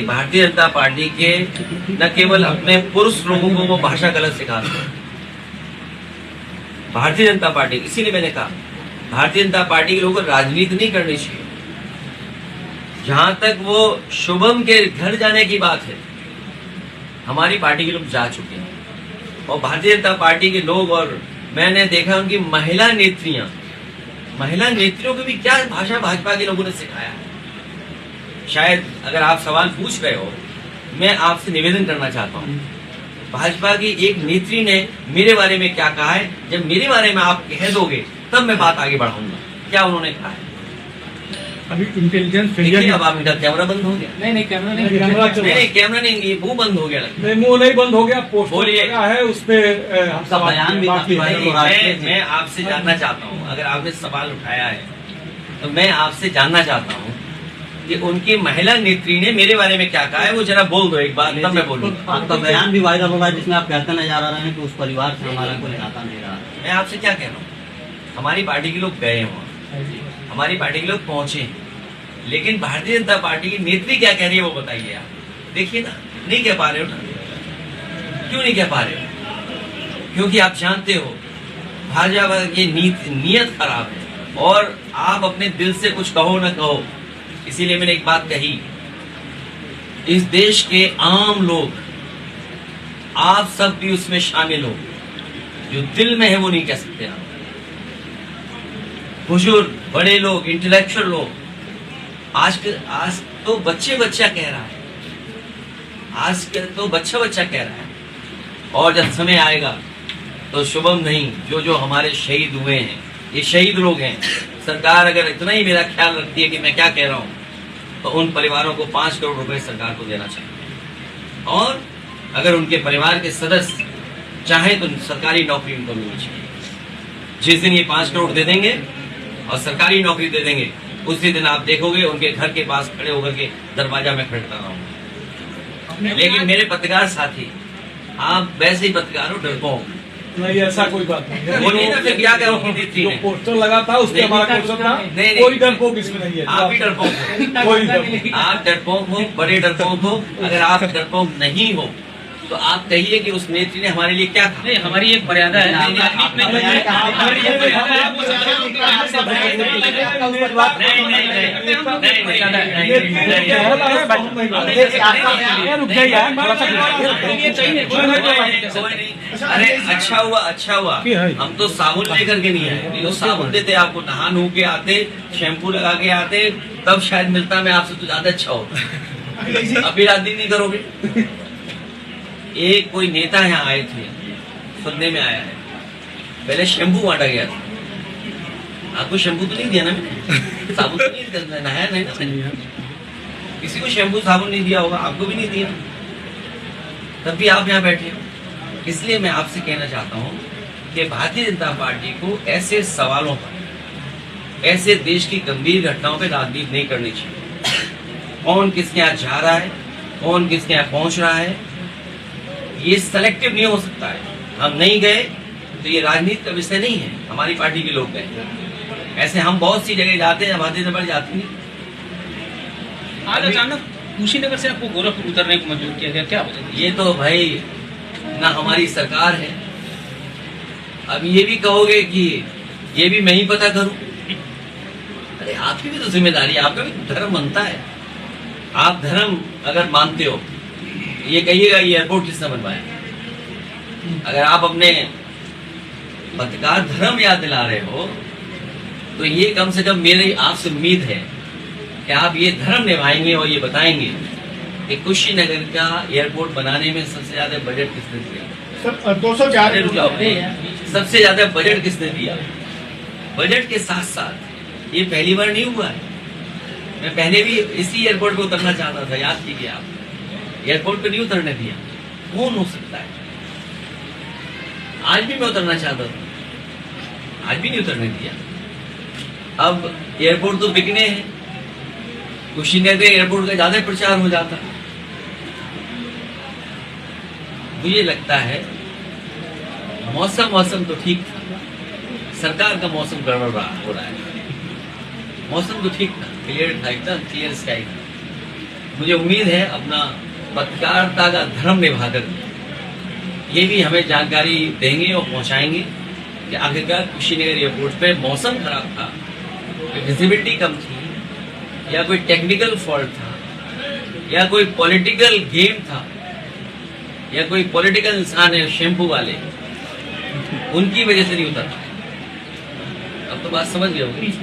Bharatiya Janata party के न केवल अपने पुरुष लोगों को वो भाषा गलत सिखाते हैं। भारतीय जनता पार्टी, इसीलिए मैंने कहा भारतीय जनता पार्टी के लोगों को राजनीति नहीं करनी चाहिए। जहां तक वो शुभम के घर जाने की बात है, हमारी पार्टी के लोग जा चुके हैं और भारतीय जनता पार्टी के लोग, और मैंने देखा उनकी महिला नेत्रियों को भी क्या भाषा भाजपा के लोगों ने सिखाया है। शायद अगर आप सवाल पूछ रहे हो, मैं आपसे निवेदन करना चाहता हूँ, भाजपा की एक नेत्री ने मेरे बारे में क्या कहा है, जब मेरे बारे में आप कह दोगे तब मैं बात आगे बढ़ाऊंगा। क्या उन्होंने कहा है? अभी इंटेलिजेंस देखिए, अब आपका कैमरा बंद हो गया। नहीं कैमरा नहीं, कैमरा नहीं, ये मुंह बंद हो गया। नहीं, मुंह नहीं बंद हो गया, पोस्ट बोलिए है उस पे आपका बयान भी काफी वायरल हो रहा है। मैं आपसे जानना चाहता हूँ, अगर आपने सवाल उठाया है तो मैं आपसे जानना चाहता हूँ कि उनकी महिला नेत्री ने मेरे बारे में क्या कहा है, वो जरा बोल दो एक बार, तब मैं बोलूँगा। आपका बयान भी वायरल हो रहा है जिसमें आप कहते नजर आ रहे हैं कि उस परिवार से हमारा कोई नाता नहीं रहा। मैं आपसे क्या कह रहा हूँ, हमारी पार्टी के लोग गए वहाँ, हमारी पार्टी के लोग पहुंचे, लेकिन भारतीय जनता पार्टी की नेत्री क्या कह रही है वो बताइए आप। देखिए ना, नहीं कह पा रहे हो ना। क्यों नहीं कह पा रहे हो? क्योंकि आप जानते हो भाजपा की नीयत खराब है और आप अपने दिल से कुछ कहो ना कहो। इसीलिए मैंने एक बात कही, इस देश के आम लोग, आप सब भी उसमें शामिल हो, जो दिल में है वो नहीं कह सकते आप। बुजुर्ग, बड़े लोग, इंटेलेक्चुअल लोग, आज तो बच्चा कह रहा है, आज तो बच्चा कह रहा है। और जब समय आएगा तो शुभम नहीं, जो हमारे शहीद हुए हैं, ये शहीद लोग हैं। सरकार अगर इतना ही मेरा ख्याल रखती है कि मैं क्या कह रहा हूं, तो उन परिवारों को 5 करोड़ रुपए सरकार को देना चाहिए। और अगर उनके परिवार के सदस्य चाहे तो सरकारी नौकरी उनको मिलनी चाहिए। जिस दिन ये 5 करोड़ दे देंगे और सरकारी नौकरी दे देंगे, उसी दिन आप देखोगे उनके घर के पास खड़े होकर के दरवाजा में खड़का रहूंगा। लेकिन मेरे पत्रकार साथी, आप वैसे ही पत्रकार हो, डरपोक। नहीं, ऐसा कोई बात नहीं। बोलिए ना, फिर क्या करो? जो पोस्टर लगा था उसके हमारा पोस्टर था, कोई डरपोक इसमें नहीं है। आप ही डरपोक हो, आप डरपोक हो, बड़े डरपोक हो। अगर आप डरपोक नहीं हो तो आप कहिए कि उस नेत्री ने हमारे लिए क्या था। नहीं, हमारी एक मर्यादा है। अरे अच्छा हुआ हम तो साबुन लेकर के नहीं आए, नहीं तो साबुन देते आपको, नहा नू के आते, शैम्पू लगा के आते, तब शायद मिलता मैं आपसे तो ज्यादा अच्छा होता। अभी रात दिन नहीं करोगे। एक कोई नेता यहाँ आए थे, सुनने में आया है, पहले शैम्पू बांटा गया था। आपको शैम्पू तो नहीं दिया ना मैंने, साबुन तो नहीं दिया, नहाया नहीं ना मैंने। किसी को शैम्पू साबुन नहीं दिया होगा, आपको भी नहीं दिया, तब भी आप यहाँ बैठे हो। इसलिए मैं आपसे कहना चाहता हूँ कि भारतीय जनता पार्टी को ऐसे सवालों पर, ऐसे देश की गंभीर घटनाओं पर राजनीति नहीं करनी चाहिए। कौन किसके यहाँ जा रहा है, कौन किसके यहाँ पहुंच रहा है, ये सेलेक्टिव नहीं हो सकता है। हम नहीं गए तो ये राजनीति का विषय नहीं है, हमारी पार्टी के लोग गए। ऐसे हम बहुत सी जगह जाते हैं, भारतीय जनता पार्टी जाती नहीं। आज अचानक कुशीनगर से आपको गोरखपुर उतरने को मजबूर किया गया, क्या वजह? ये तो भाई ना हमारी सरकार है। अब ये भी कहोगे कि ये भी मैं ही पता करूं। अरे आपकी भी तो जिम्मेदारी है, आपका भी धर्म बनता है। आप धर्म अगर मानते हो, ये कहिएगा ये एयरपोर्ट किसने बनवाया। अगर आप अपने पत्रकार धर्म याद दिला रहे हो, तो ये कम से कम मेरी आपसे उम्मीद है कि आप ये धर्म निभाएंगे और ये बताएंगे कि कुशीनगर का एयरपोर्ट बनाने में सबसे ज्यादा बजट किसने दिया। 204 सबसे ज्यादा बजट किसने दिया। बजट के साथ साथ ये पहली बार नहीं हुआ है। मैं पहले भी इसी एयरपोर्ट पे उतरना चाहता था, याद कीजिए आप। एयरपोर्ट पे नहीं उतरने दिया। कौन हो सकता है? आज भी मैं उतरना चाहता था, आज भी नहीं उतरने दिया। अब एयरपोर्ट तो बिकने हैं, कुशीनगर एयरपोर्ट का ज्यादा प्रचार हो जाता। मुझे लगता है मौसम तो ठीक था, सरकार का मौसम गड़बड़ हो रहा है। मौसम तो ठीक था, क्लियर था, एकदम क्लियर स्काई था। मुझे उम्मीद है अपना पत्रकारिता का धर्म निभाकर ये भी हमें जानकारी देंगे और पहुंचाएंगे कि आखिरकार कुशीनगर एयरपोर्ट पे मौसम खराब था, विजिबिलिटी कम थी, या कोई टेक्निकल फॉल्ट था, या कोई पॉलिटिकल गेम था, या कोई पॉलिटिकल इंसान है शैम्पू वाले, उनकी वजह से नहीं उतर पाए। अब तो बात समझ गए होगी।